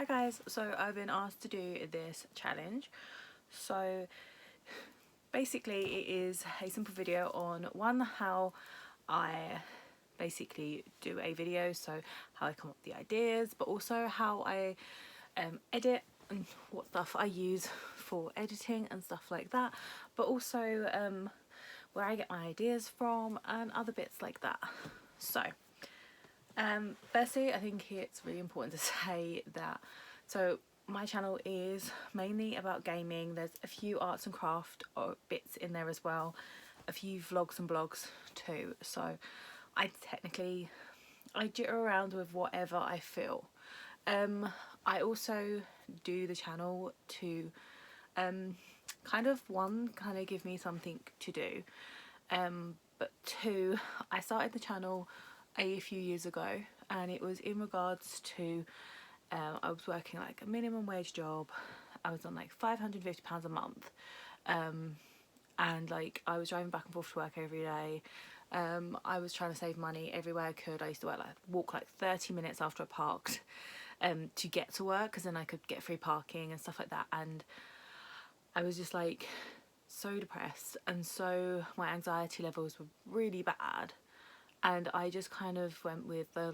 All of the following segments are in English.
Hi guys, so I've been asked to do this challenge. So basically it is a simple video on how I basically do a video, so how I come up with the ideas, but also how I edit and what stuff I use for editing and stuff like that, but also where I get my ideas from and other bits like that. So firstly, I think it's really important to say that my channel is mainly about gaming. There's a few arts and craft bits in there as well, a few vlogs and blogs too. So I jitter around with whatever I feel. I also do the channel to kind of give me something to do, but two, I started the channel a few years ago, and it was in regards to I was working like a minimum wage job. I was on like £550 a month, and like I was driving back and forth to work every day. I was trying to save money everywhere I could. I used to walk like 30 minutes after I parked to get to work, because then I could get free parking and stuff like that. And I was just like so depressed, and so my anxiety levels were really bad, and I just kind of went with the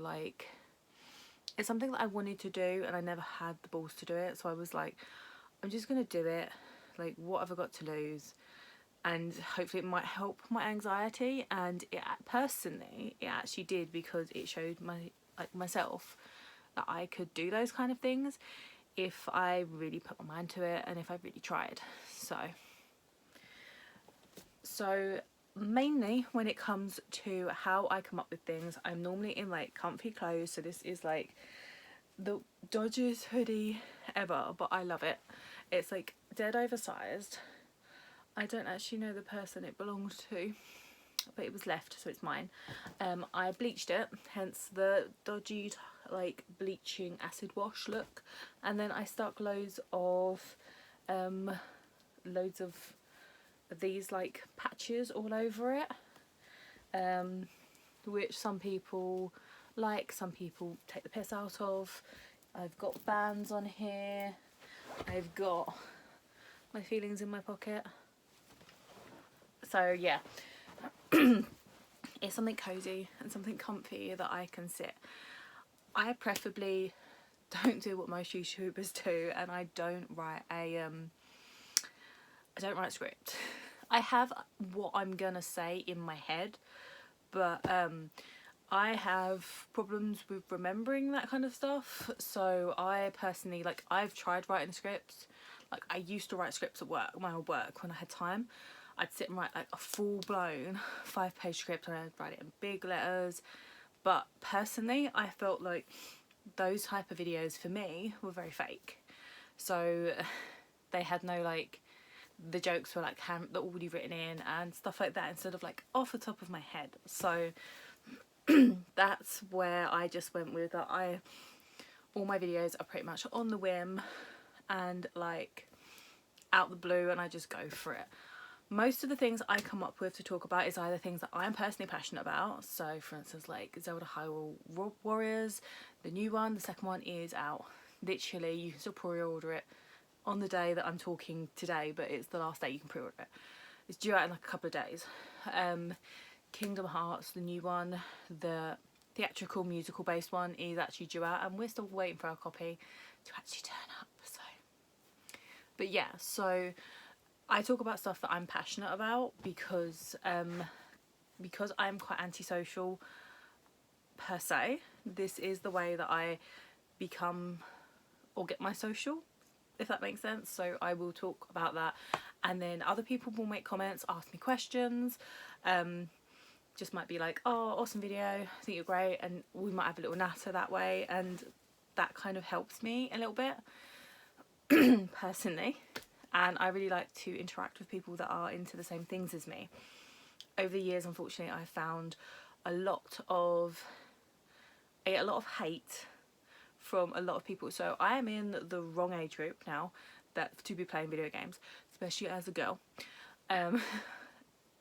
it's something that I wanted to do and I never had the balls to do it. So I was like, I'm just gonna do it. Like, what have I got to lose? And hopefully it might help my anxiety. And it actually did, because it showed myself that I could do those kind of things if I really put my mind to it and if I really tried. So mainly when it comes to how I come up with things, I'm normally in like comfy clothes. So this is like the dodgiest hoodie ever, but I love it. It's like dead oversized. I don't actually know the person it belonged to, but it was left, so it's mine. I bleached it, hence the dodgy like bleaching acid wash look, and then I stuck loads of these like patches all over it, which some people like, some people take the piss out of. I've got bands on here, I've got my feelings in my pocket. So yeah, it's something cozy and something comfy that I can sit. I preferably don't do what most YouTubers do, and I don't write a script. I have what I'm gonna say in my head, but I have problems with remembering that kind of stuff. So I personally, I've tried writing scripts. Like, I used to write scripts at work, my old work, when I had time. I'd sit and write like a full-blown 5-page script, and I'd write it in big letters. But personally, I felt like those type of videos for me were very fake. So they had no the jokes were like they're already written in and stuff like that, instead of like off the top of my head. So that's where I just went with that. All my videos are pretty much on the whim and like out the blue, and I just go for it. Most of the things I come up with to talk about is either things that I'm personally passionate about. So for instance, like Zelda Hyrule Warriors, the new one, the second one is out. Literally, you can still pre-order it on the day that I'm talking today, but it's the last day you can pre-order it. It's due out in like a couple of days. Kingdom Hearts, the new one, the theatrical musical based one, is actually due out, and we're still waiting for our copy to actually turn up. So but yeah, so I talk about stuff that I'm passionate about because I'm quite antisocial per se. This is the way that I become or get my social, if that makes sense. So I will talk about that, and then other people will make comments, ask me questions, just might be like, oh, awesome video, I think you're great, and we might have a little natter that way, and that kind of helps me a little bit personally. And I really like to interact with people that are into the same things as me. Over the years, unfortunately, I found a lot of hate from a lot of people. So I am in the wrong age group now to be playing video games, especially as a girl.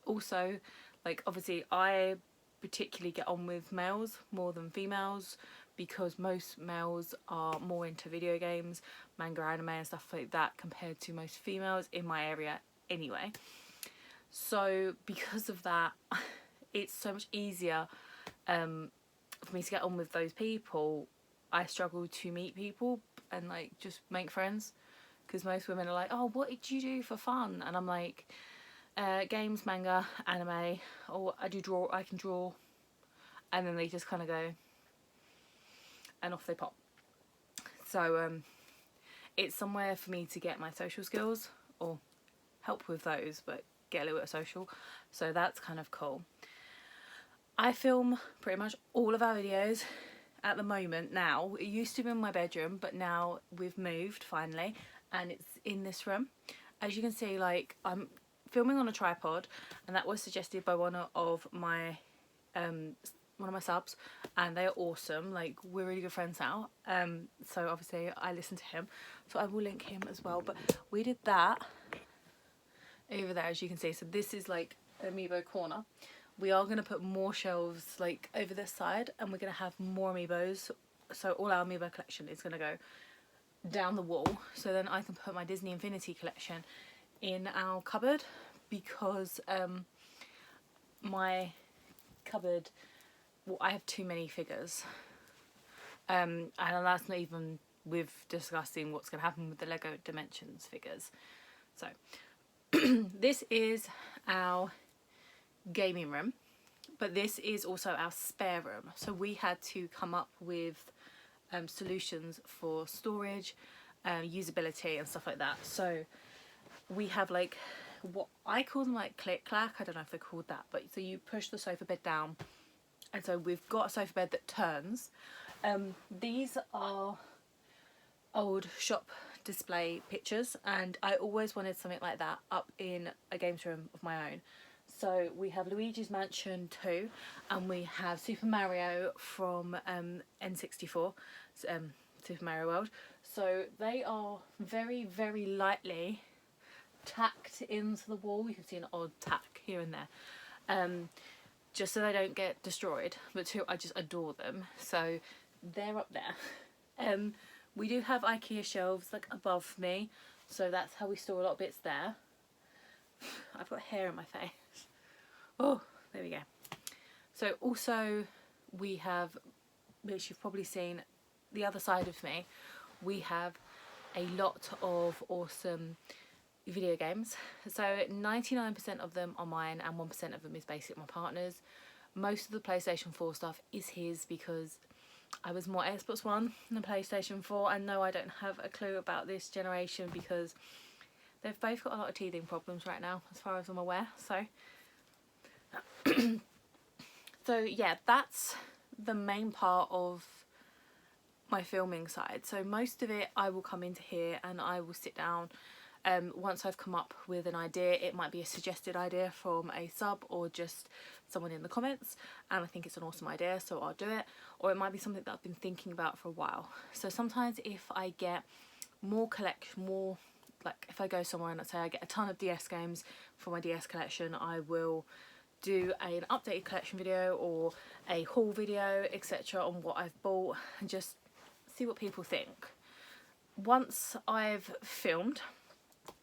Also, like, obviously I particularly get on with males more than females because most males are more into video games, manga, anime and stuff like that compared to most females in my area anyway. So because of that, it's so much easier for me to get on with those people. I struggle to meet people and like just make friends, because most women are like, oh, what did you do for fun? And I'm like, games, manga, anime, or I can draw. And then they just kind of go and off they pop. So it's somewhere for me to get my social skills, or help with those, but get a little bit of social. So that's kind of cool. I film pretty much all of our videos at the moment now. It used to be in my bedroom, but now we've moved finally and it's in this room. As you can see, like, I'm filming on a tripod, and that was suggested by one of my subs, and they are awesome. Like, we're really good friends now, so obviously I listen to him, so I will link him as well. But we did that over there, as you can see. So this is like amiibo corner. We are going to put more shelves like over this side, and we're going to have more amiibos, so all our amiibo collection is going to go down the wall, so then I can put my Disney Infinity collection in our cupboard, because my cupboard, well, I have too many figures, and that's not even with discussing what's going to happen with the Lego Dimensions figures. So this is our gaming room, but this is also our spare room, so we had to come up with solutions for storage, usability and stuff like that. So we have like what I call them like click clack, I don't know if they're called that, but so you push the sofa bed down, and so we've got a sofa bed that turns. These are old shop display pictures, and I always wanted something like that up in a games room of my own. So we have Luigi's Mansion 2, and we have Super Mario from N64, Super Mario World. So they are very, very lightly tacked into the wall. You can see an odd tack here and there, just so they don't get destroyed. But two, I just adore them. So they're up there. We do have IKEA shelves like above me, so that's how we store a lot of bits there. I've got hair in my face. Oh, there we go. So also we have, which you've probably seen the other side of me, we have a lot of awesome video games. So 99% of them are mine, and 1% of them is basically my partner's. Most of the PlayStation 4 stuff is his, because I was more Xbox One than PlayStation 4, and no, I don't have a clue about this generation, because they've both got a lot of teething problems right now, as far as I'm aware. So yeah, that's the main part of my filming side. So most of it I will come into here and I will sit down. Once I've come up with an idea, it might be a suggested idea from a sub or just someone in the comments, and I think it's an awesome idea, so I'll do it. Or it might be something that I've been thinking about for a while. So sometimes if I get more like if I go somewhere and let's say I get a ton of DS games for my DS collection, I will do an updated collection video or a haul video, etc., on what I've bought, and just see what people think. Once I've filmed,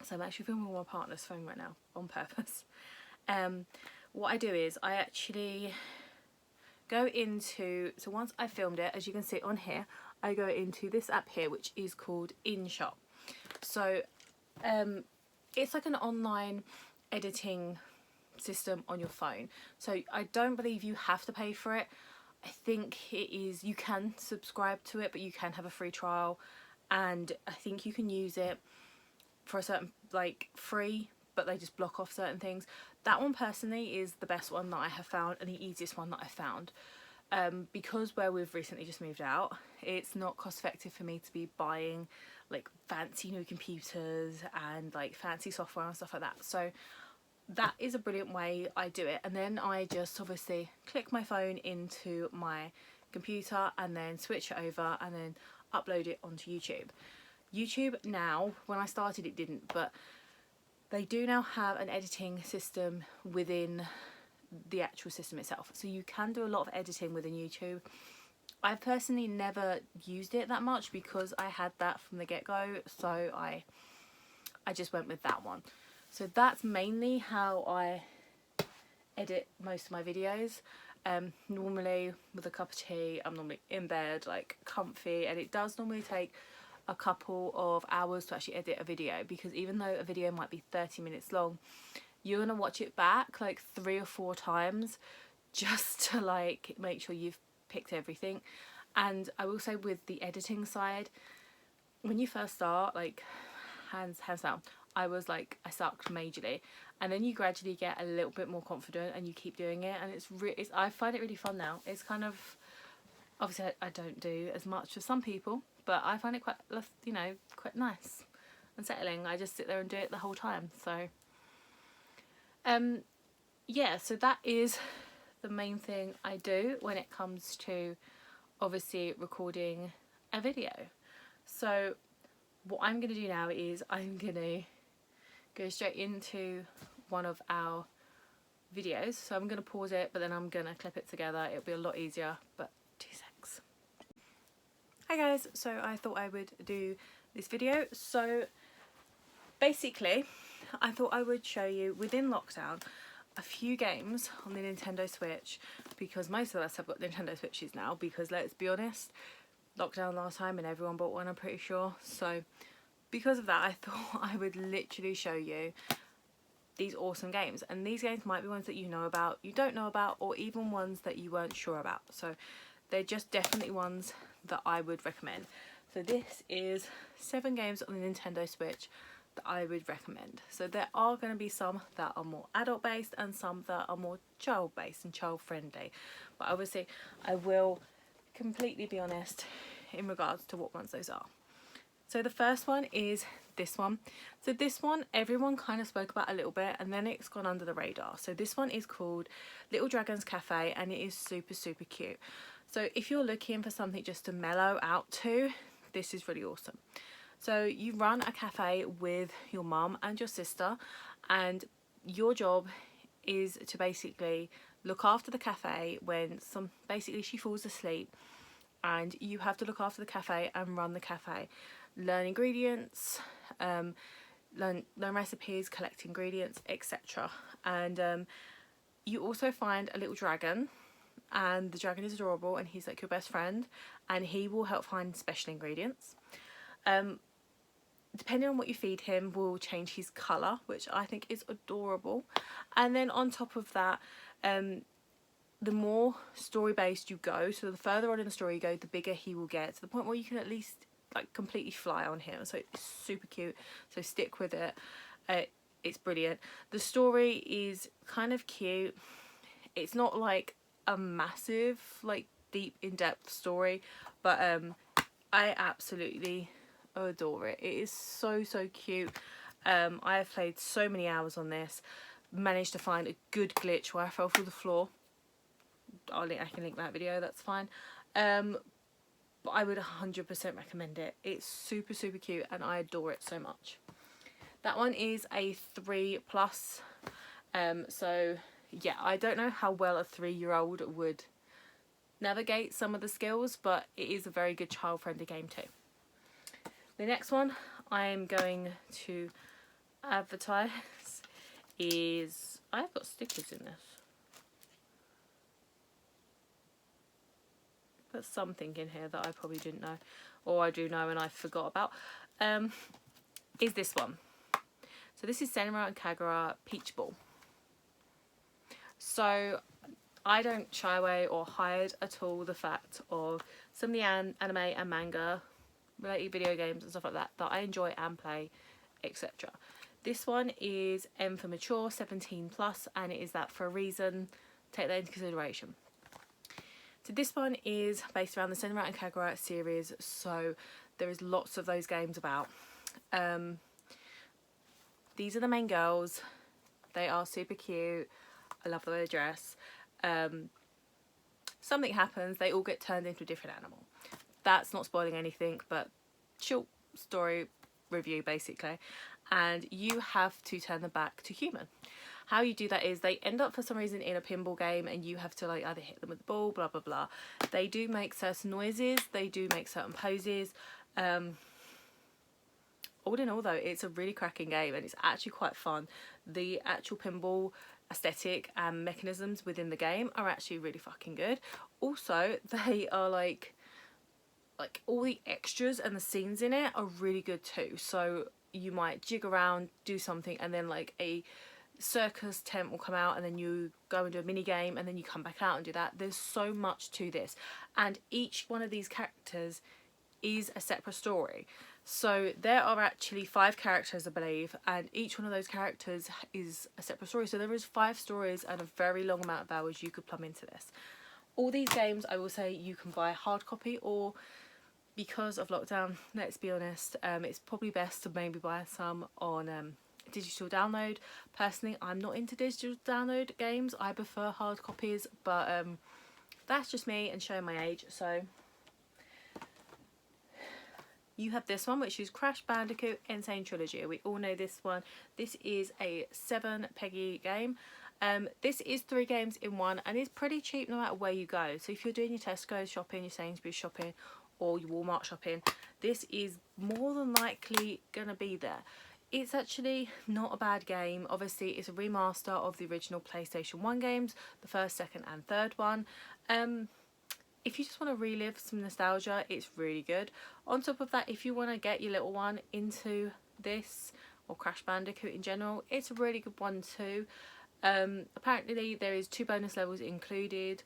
so I'm actually filming on my partner's phone right now on purpose, what I do is I actually go into, so once I filmed it, as you can see on here, I go into this app here, which is called InShot. So it's like an online editing system on your phone. So I don't believe you have to pay for it. I think it is, you can subscribe to it, but you can have a free trial, and I think you can use it for a certain, like, free, but they just block off certain things. That one personally is the best one that I have found, and the easiest one that I found, because where we've recently just moved out, it's not cost effective for me to be buying like fancy new computers and like fancy software and stuff like that. So that is a brilliant way I do it, and then I just obviously click my phone into my computer and then switch it over and then upload it onto YouTube. YouTube now, when I started it didn't, but they do now have an editing system within the actual system itself, so you can do a lot of editing within YouTube. I personally never used it that much because I had that from the get-go, so I just went with that one. So that's mainly how I edit most of my videos. Normally with a cup of tea, I'm normally in bed, like comfy, and it does normally take a couple of hours to actually edit a video, because even though a video might be 30 minutes long, you're gonna watch it back like 3 or 4 times just to like make sure you've picked everything. And I will say, with the editing side, when you first start, like hands down, I sucked majorly, and then you gradually get a little bit more confident and you keep doing it, and I find it really fun now. It's kind of, obviously I don't do as much as some people, but I find it quite, you know, quite nice and settling. I just sit there and do it the whole time. So yeah, so that is the main thing I do when it comes to obviously recording a video. So what I'm going to do now is I'm going to go straight into one of our videos. So I'm going to pause it, but then I'm going to clip it together. It'll be a lot easier, but 2 secs. Hi guys, so I thought I would do this video. So basically I thought I would show you, within lockdown, a few games on the Nintendo Switch, because most of us have got Nintendo Switches now, because let's be honest, lockdown last time and everyone bought one, I'm pretty sure. So because of that, I thought I would literally show you these awesome games, and these games might be ones that you know about, you don't know about, or even ones that you weren't sure about. So they're just definitely ones that I would recommend. So this is 7 games on the Nintendo Switch that I would recommend. So there are going to be some that are more adult based and some that are more child based and child friendly, but obviously I will completely be honest in regards to what ones those are. So the first one is this one. So this one everyone kind of spoke about a little bit, and then it's gone under the radar. So this one is called Little Dragon's Cafe, and it is super cute. So if you're looking for something just to mellow out to, this is really awesome. So you run a cafe with your mum and your sister, and your job is to basically look after the cafe when basically she falls asleep, and you have to look after the cafe and run the cafe, learn ingredients, learn recipes, collect ingredients, etc. And you also find a little dragon, and the dragon is adorable, and he's like your best friend, and he will help find special ingredients. Depending on what you feed him will change his colour, which I think is adorable. And then on top of that, the more story based you go, so the further on in the story you go, the bigger he will get, to the point where you can at least like completely fly on him. So it's super cute, so stick with it. It's brilliant. The story is kind of cute. It's not like a massive like deep in-depth story, but I absolutely adore it. It is so cute. I have played so many hours on this, managed to find a good glitch where I fell through the floor. I can link that video, that's fine. But I would 100% recommend it. It's super cute, and I adore it so much. That one is a 3+. So yeah, I don't know how well a 3-year-old would navigate some of the skills, but it is a very good child-friendly game too. The next one I'm going to advertise is, I've got stickers in this. There's something in here that I probably didn't know, or I do know and I forgot about, is this one. So this is Senra and Kagura Peach Ball. So I don't shy away or hide at all the fact of some of the anime and manga related video games and stuff like that that I enjoy and play, etc. This one is M for mature, 17+, and it is that for a reason. Take that into consideration. So this one is based around the Senra and Kagura series, so there is lots of those games about. These are the main girls. They are super cute. I love the way they dress. Something happens, they all get turned into a different animal. That's not spoiling anything, but short story review basically. And you have to turn them back to human. how you do that is they end up for some reason in a pinball game, and you have to like either hit them with the ball, blah blah blah. They do make certain noises, they do make certain poses. All in all though, it's a really cracking game, and it's actually quite fun. The actual pinball aesthetic and mechanisms within the game are actually really fucking good. Also, they are like all the extras and the scenes in it are really good too. So you might jig around, do something, and then like a circus tent will come out, and then you go and do a mini game, and then you come back out and do that. There's so much to this, and each one of these characters is a separate story. So there are actually 5 characters, I believe, and each one of those characters is a separate story. So there is 5 stories and a very long amount of hours you could plumb into this. All these games, I will say, you can buy hard copy, or because of lockdown, let's be honest, it's probably best to maybe buy some on digital download. Personally, I'm not into digital download games. I prefer hard copies, but that's just me and showing my age. So you have this one, which is Crash Bandicoot Insane Trilogy. We all know this one. This is a 7 Peggy game. This is 3 games in one, and it's pretty cheap no matter where you go. So if you're doing your Tesco shopping, your Sainsbury's shopping, or your Walmart shopping, this is more than likely gonna be there. It's actually not a bad game. Obviously, it's a remaster of the original PlayStation 1 games, the first, second and third one. If you just want to relive some nostalgia, it's really good. On top of that, if you want to get your little one into this, or Crash Bandicoot in general, it's a really good one too. Apparently there is 2 bonus levels included,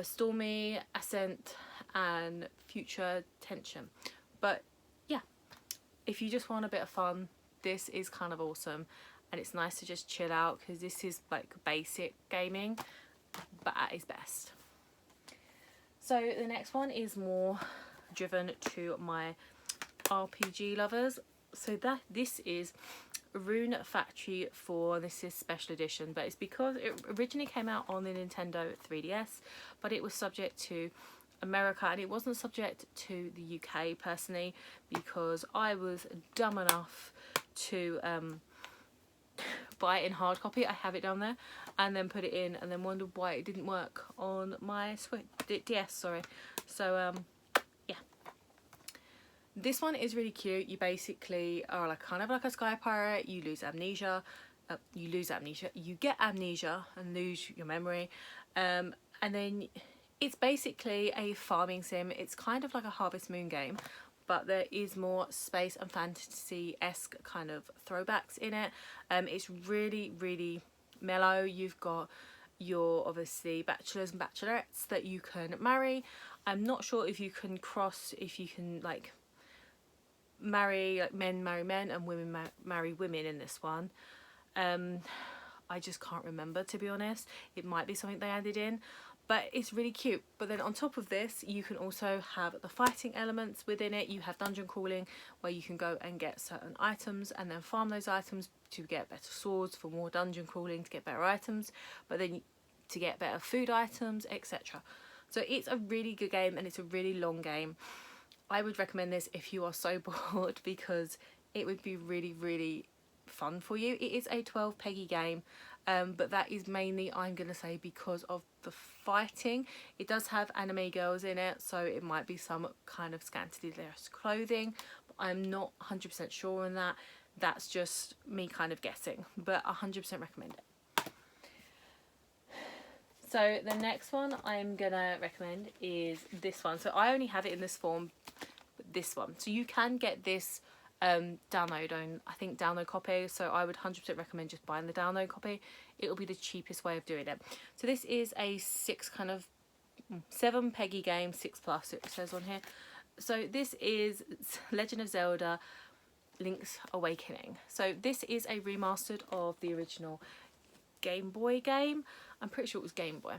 Stormy, Ascent and Future Tension. But yeah, if you just want a bit of fun, this is kind of awesome, and it's nice to just chill out, because this is like basic gaming but at its best. So the next one is more driven to my RPG lovers. So this is Rune Factory 4. This is special edition, but it's because it originally came out on the Nintendo 3DS, but it was subject to America, and it wasn't subject to the UK personally, because I was dumb enough to buy it in hard copy. I have it down there, and then put it in, and then wondered why it didn't work on my DS. Sorry. So yeah, this one is really cute. You basically are like kind of like a sky pirate. You lose amnesia. You get amnesia and lose your memory, and then it's basically a farming sim. It's kind of like a Harvest Moon game, but there is more space and fantasy-esque kind of throwbacks in it. It's really, really mellow. You've got your, obviously, bachelors and bachelorettes that you can marry. I'm not sure if you can like marry, like men marry men and women marry women in this one. I just can't remember, to be honest. It might be something they added in, but it's really cute. But then on top of this, you can also have the fighting elements within it. You have dungeon crawling, where you can go and get certain items and then farm those items to get better swords, for more dungeon crawling to get better items, but then to get better food items, etc. So it's a really good game, and it's a really long game. I would recommend this if you are so bored, because it would be really, really fun for you. It is a 12 Peggy game, but that is mainly, I'm gonna say, because of the fighting. It does have anime girls in it, so it might be some kind of scantily dressed clothing, but I'm not 100% sure on that. That's just me kind of guessing, but 100% recommend it. So the next one I'm gonna recommend is this one. So I only have it in this form, this one. So you can get this download copy, so I would 100% recommend just buying the download copy. It'll be the cheapest way of doing it. So this is a 7 Peggy game, 6+ it says on here. So this is Legend of Zelda Link's Awakening. So this is a remastered of the original Game Boy game. I'm pretty sure it was Game Boy,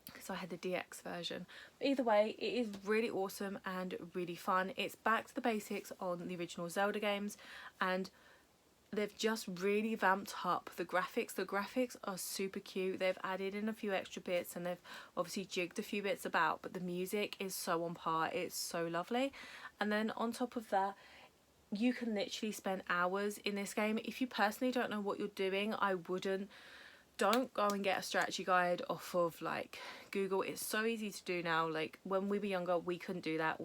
because I had the DX version. But either way, it is really awesome and really fun. It's back to the basics on the original Zelda games, and they've just really vamped up the graphics. The graphics are super cute. They've added in a few extra bits, and they've obviously jigged a few bits about, but the music is so on par. It's so lovely. And then on top of that, you can literally spend hours in this game. If you personally don't know what you're doing, I wouldn't don't go and get a strategy guide off of like Google. It's so easy to do now. Like when we were younger, we couldn't do that.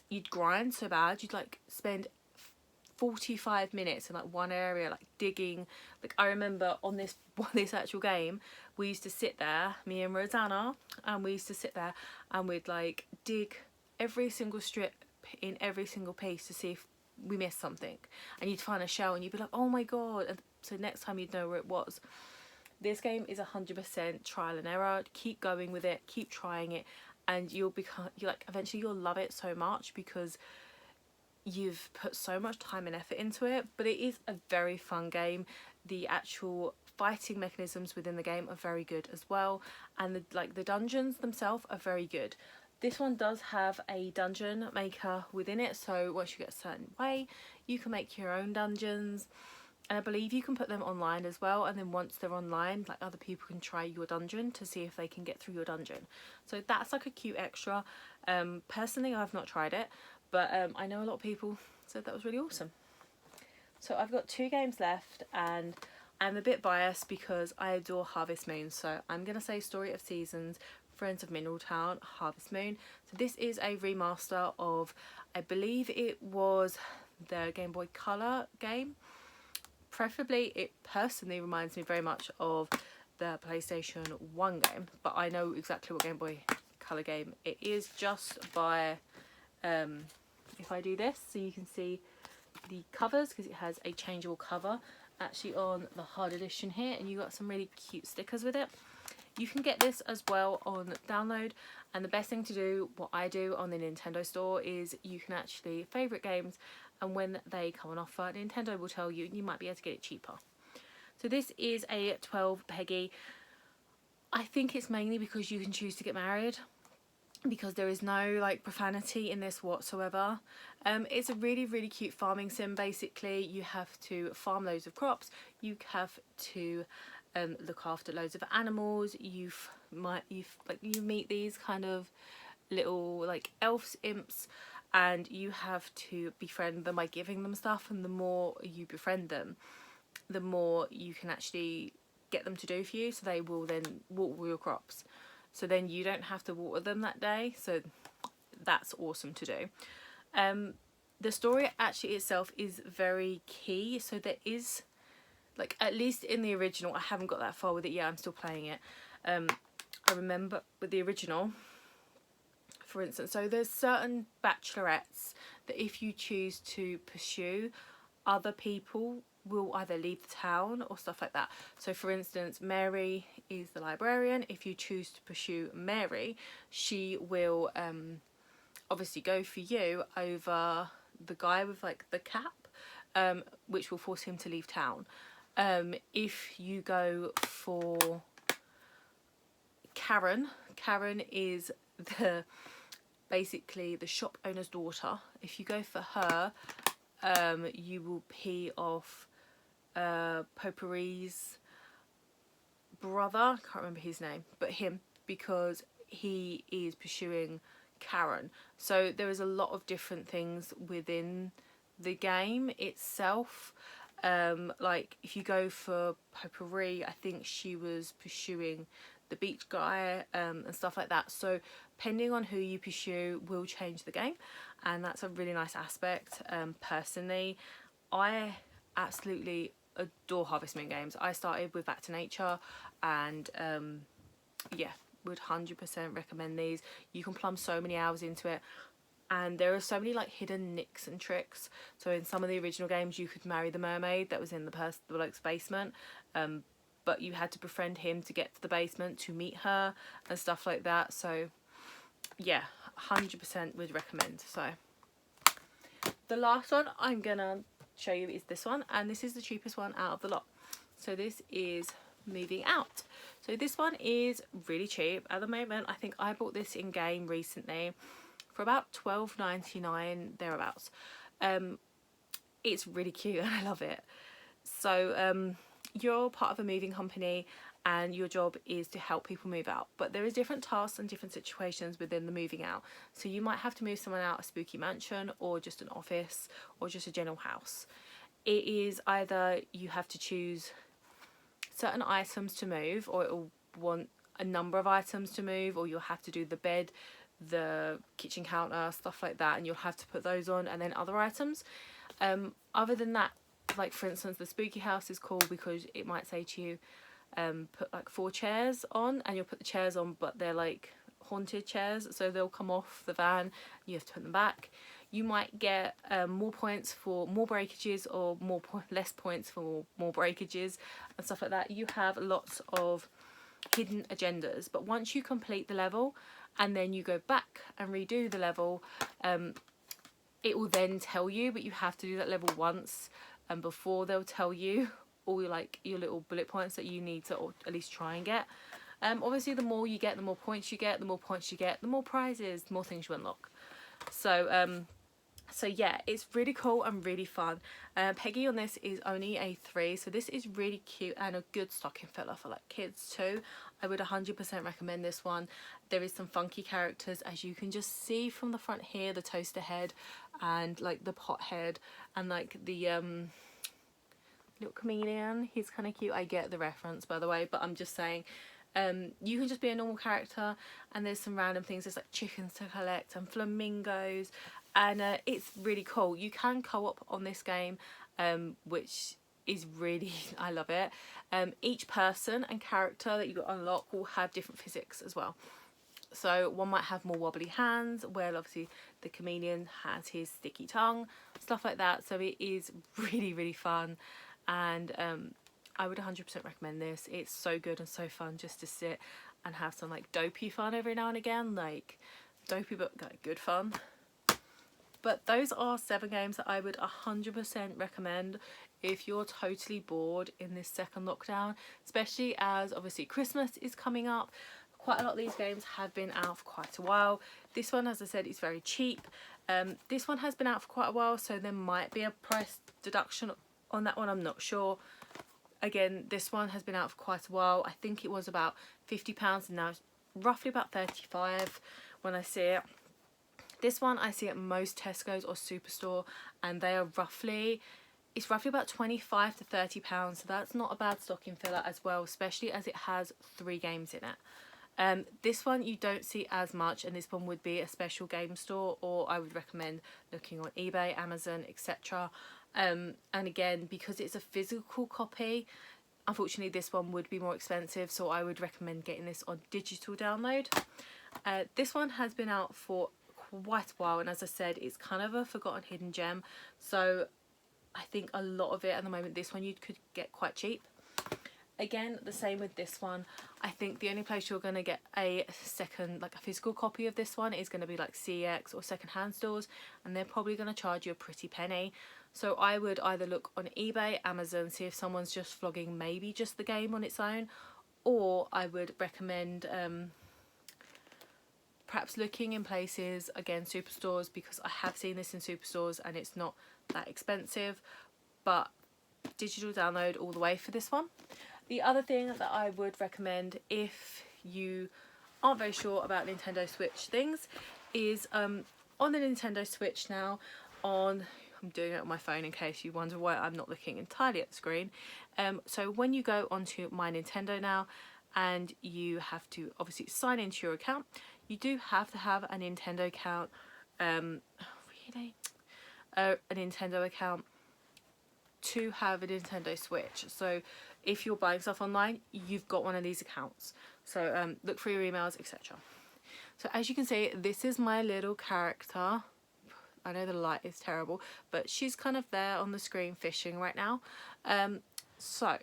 You'd grind so bad, you'd like spend 45 minutes in like one area, like digging. Like I remember on this actual game, we used to sit there, me and Rosanna, and we used to sit there and we'd like dig every single strip in every single piece to see if we missed something. And you'd find a shell and you'd be like, oh my god. And so next time you'd know where it was. This game is 100% trial and error. Keep going with it, keep trying it, and you'll like eventually you'll love it so much because you've put so much time and effort into it. But it is a very fun game. The actual fighting mechanisms within the game are very good as well, and the dungeons themselves are very good. This one does have a dungeon maker within it, so once you get a certain way, you can make your own dungeons. And I believe you can put them online as well, and then once they're online, like other people can try your dungeon to see if they can get through your dungeon. So that's like a cute extra. Personally, I've not tried it, but I know a lot of people said that was really awesome. So I've got 2 games left, and I'm a bit biased because I adore Harvest Moon. So I'm going to say Story of Seasons, Friends of Mineral Town, Harvest Moon. So this is a remaster of, I believe it was the Game Boy Color game. Preferably, it personally reminds me very much of the PlayStation 1 game, but I know exactly what Game Boy Color game it is just by, if I do this, so you can see the covers, because it has a changeable cover actually on the hard edition here, and you got some really cute stickers with it. You can get this as well on download, and the best thing to do, what I do on the Nintendo store, is you can actually favourite games, and when they come on offer, Nintendo will tell you, and you might be able to get it cheaper. So this is a 12 Peggy. I think it's mainly because you can choose to get married, because there is no like profanity in this whatsoever. It's a really cute farming sim. Basically, you have to farm loads of crops, you have to look after loads of animals, you meet these kind of little like elves, imps, and you have to befriend them by giving them stuff, and the more you befriend them, the more you can actually get them to do for you, so they will then water your crops, so then you don't have to water them that day. So that's awesome to do. The story actually itself is very key, so there is, like, at least in the original, I haven't got that far with it yet, I'm still playing it. I remember with the original, for instance, so there's certain bachelorettes that if you choose to pursue, other people will either leave the town or stuff like that. So for instance, Mary is the librarian. If you choose to pursue Mary, she will obviously go for you over the guy with like the cap, which will force him to leave town. If you go for Karen is basically the shop owner's daughter. If you go for her, you will pee off Potpourri's brother, I can't remember his name, but him, because he is pursuing Karen. So there is a lot of different things within the game itself. Like if you go for Potpourri, I think she was pursuing the beach guy, and stuff like that. So depending on who you pursue will change the game, and that's a really nice aspect. Personally, I absolutely adore Harvest Moon games. I started with Back to Nature, and yeah, would 100% recommend these. You can plumb so many hours into it, and there are so many like hidden nicks and tricks. So in some of the original games, you could marry the mermaid that was in the bloke's basement, but you had to befriend him to get to the basement to meet her and stuff like that. So yeah, 100% would recommend. So the last one I'm gonna show you is this one, and this is the cheapest one out of the lot. So this is Moving Out. So this one is really cheap at the moment. I think I bought this in game recently for about $12.99 thereabouts. It's really cute and I love it. So you're part of a moving company, and your job is to help people move out, but there is different tasks and different situations within the moving out. So you might have to move someone out a spooky mansion, or just an office, or just a general house. It is either you have to choose certain items to move, or it'll want a number of items to move, or you'll have to do the bed, the kitchen counter, stuff like that, and you'll have to put those on, and then other items. Other than that, like for instance, the spooky house is cool because it might say to you, put like 4 chairs on, and you'll put the chairs on, but they're like haunted chairs, so they'll come off the van, you have to put them back. You might get more points for more breakages, or less points for more breakages and stuff like that. You have lots of hidden agendas, but once you complete the level and then you go back and redo the level, it will then tell you, but you have to do that level once, and before they'll tell you all your little bullet points that you need to, or at least try and get. Obviously the more you get, the more points you get, the more points you get, the more prizes, the more things you unlock. So yeah, it's really cool and really fun. Peggy on this is only a 3, so this is really cute and a good stocking filler for like kids too. I would 100% recommend this one. There is some funky characters, as you can just see from the front here, the toaster head and like the pot head, and like the little chameleon. He's kind of cute. I get the reference, by the way, but I'm just saying, you can just be a normal character, and there's some random things. There's like chickens to collect and flamingos, and it's really cool. You can co-op on this game, which is really, I love it. Each person and character that you unlock will have different physics as well. So one might have more wobbly hands, where obviously the chameleon has his sticky tongue, stuff like that. So it is really, really fun, and I would 100% recommend this. It's so good and so fun just to sit and have some like dopey fun every now and again, like dopey but like good fun. But those are 7 games that I would 100% recommend if you're totally bored in this second lockdown, especially as obviously Christmas is coming up. Quite a lot of these games have been out for quite a while. This one, as I said, is very cheap. This one has been out for quite a while, so there might be a price deduction on that one, I'm not sure. Again, this one has been out for quite a while. I think it was about £50, and now it's roughly about 35 when I see it. This one I see at most Tesco's or Superstore, and they are roughly about 25 to 30 pounds, so that's not a bad stocking filler as well, especially as it has 3 games in it. This one you don't see as much, and this one would be a special game store, or I would recommend looking on eBay, Amazon, etc. And again, because it's a physical copy, unfortunately this one would be more expensive, so I would recommend getting this on digital download. This one has been out for quite a while, and as I said, it's kind of a forgotten hidden gem, so I think a lot of it at the moment, this one you could get quite cheap. Again, the same with this one. I think the only place you're going to get a physical copy of this one is going to be like CX or secondhand stores, and they're probably going to charge you a pretty penny. So I would either look on eBay, Amazon, see if someone's just flogging maybe just the game on its own, or I would recommend perhaps looking in places, again, superstores, because I have seen this in superstores and it's not that expensive, but digital download all the way for this one. The other thing that I would recommend if you aren't very sure about Nintendo Switch things is on the Nintendo Switch now, I'm doing it on my phone in case you wonder why I'm not looking entirely at the screen. So when you go onto My Nintendo now, and you have to obviously sign into your account, you do have to have a Nintendo account, a Nintendo account to have a Nintendo Switch. So if you're buying stuff online, you've got one of these accounts. So look for your emails, etc. So as you can see, this is my little character. I know the light is terrible, but she's kind of there on the screen fishing right now. So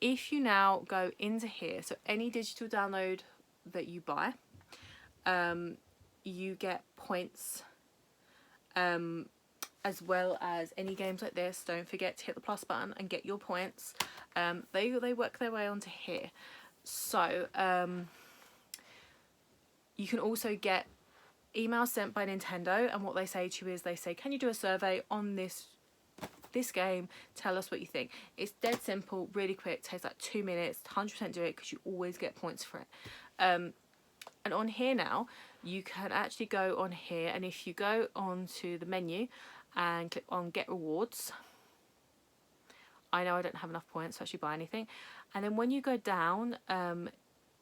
if you now go into here, so any digital download that you buy, you get points, as well as any games like this. Don't forget to hit the plus button and get your points. They work their way onto here. So you can also get emails sent by Nintendo, and what they say to you is, they say, can you do a survey on this game, tell us what you think. It's dead simple, really quick, takes like 2 minutes, 100% do it, because you always get points for it. And on here now, you can actually go on here, and if you go on to the menu and click on get rewards, I know I don't have enough points to actually buy anything. And then when you go down,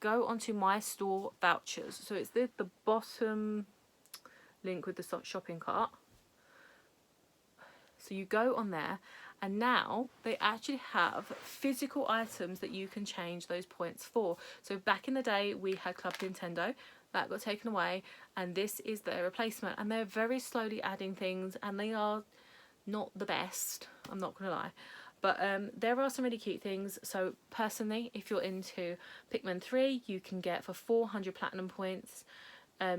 go onto my store vouchers. So it's the bottom link with the shopping cart. So you go on there, and now they actually have physical items that you can change those points for. So back in the day, we had Club Nintendo. That got taken away, and this is their replacement. And they're very slowly adding things, and they are not the best, I'm not gonna lie. But there are some really cute things. So personally, if you're into Pikmin 3, you can get for 400 platinum points,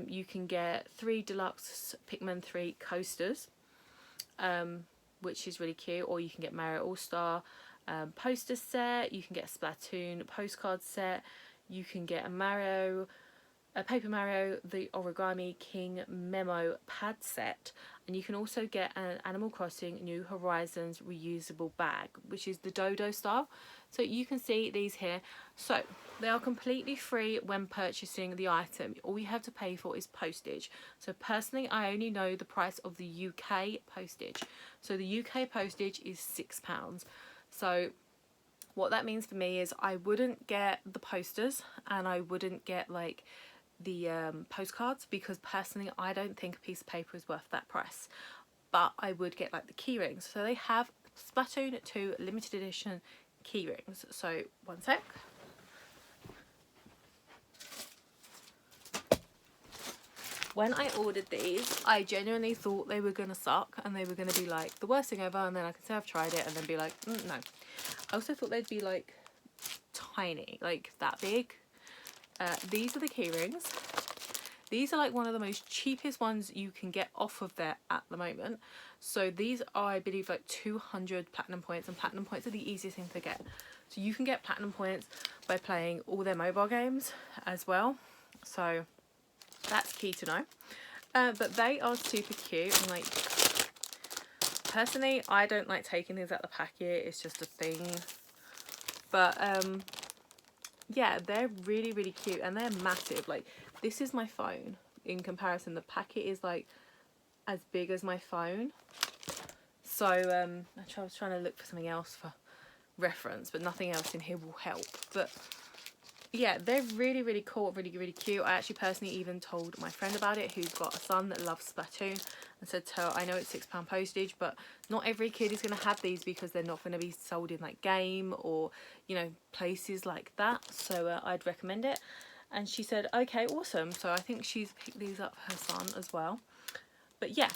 you can get 3 deluxe Pikmin 3 coasters, which is really cute. Or you can get Mario All-Star poster set, you can get a Splatoon postcard set, you can get a Paper Mario, the Origami King Memo pad set, and you can also get an Animal Crossing New Horizons reusable bag, which is the Dodo style. So you can see these here. So they are completely free when purchasing the item. All you have to pay for is postage. So personally, I only know the price of the UK postage. So the UK postage is £6. So what that means for me is I wouldn't get the posters, and I wouldn't get like the postcards, because personally I don't think a piece of paper is worth that price. But I would get like the key rings. So they have Splatoon 2 limited edition key rings. So one sec. When I ordered these, I genuinely thought they were gonna suck and they were gonna be like the worst thing ever, and then I could say I've tried it and then be like, no. I also thought they'd be like tiny, like that big. These are the key rings. These are like one of the most cheapest ones you can get off of there at the moment. So these are, I believe, like 200 platinum points, and platinum points are the easiest thing to get. So you can get platinum points by playing all their mobile games as well. So that's key to know. But they are super cute, and like personally I don't like taking these out of the packet, it's just a thing. But yeah, they're really, really cute, and they're massive. Like, this is my phone in comparison. The packet is like as big as my phone. So I was trying to look for something else for reference, but nothing else in here will help. But yeah, they're really, really cool, really, really cute. I actually personally even told my friend about it, who's got a son that loves Splatoon, and said to her, I know it's £6 postage, but not every kid is going to have these, because they're not going to be sold in like Game or, you know, places like that. So I'd recommend it. And she said, okay, awesome. So I think she's picked these up for her son as well. But yeah,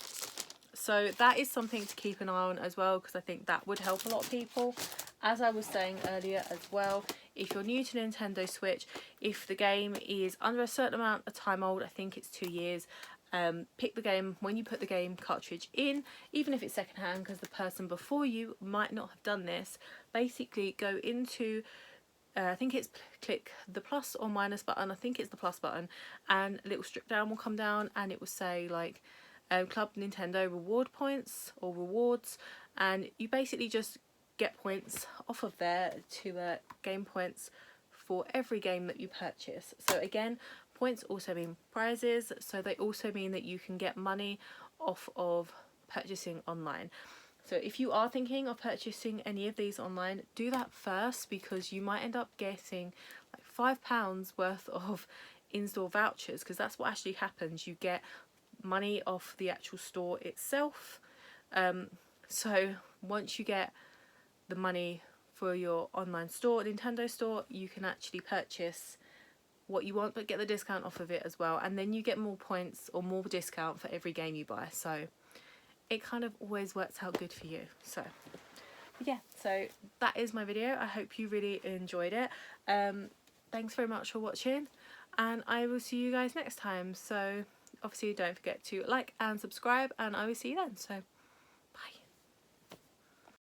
so that is something to keep an eye on as well, because I think that would help a lot of people. As I was saying earlier as well, if you're new to Nintendo Switch, if the game is under a certain amount of time old, I think it's 2 years, pick the game when you put the game cartridge in, even if it's secondhand, because the person before you might not have done this. Basically go into, I think it's click the plus or minus button, I think it's the plus button, and a little strip down will come down, and it will say like Club Nintendo reward points or rewards, and you basically just get points off of there to game points for every game that you purchase. So again, points also mean prizes, so they also mean that you can get money off of purchasing online. So if you are thinking of purchasing any of these online, do that first, because you might end up getting like £5 worth of in-store vouchers, because that's what actually happens. You get money off the actual store itself. So once you get the money for your online store, Nintendo store, you can actually purchase what you want, but get the discount off of it as well, and then you get more points or more discount for every game you buy. So it kind of always works out good for you. So yeah, so that is my video. I hope you really enjoyed it. Thanks very much for watching, and I will see you guys next time. So obviously don't forget to like and subscribe, and I will see you then. So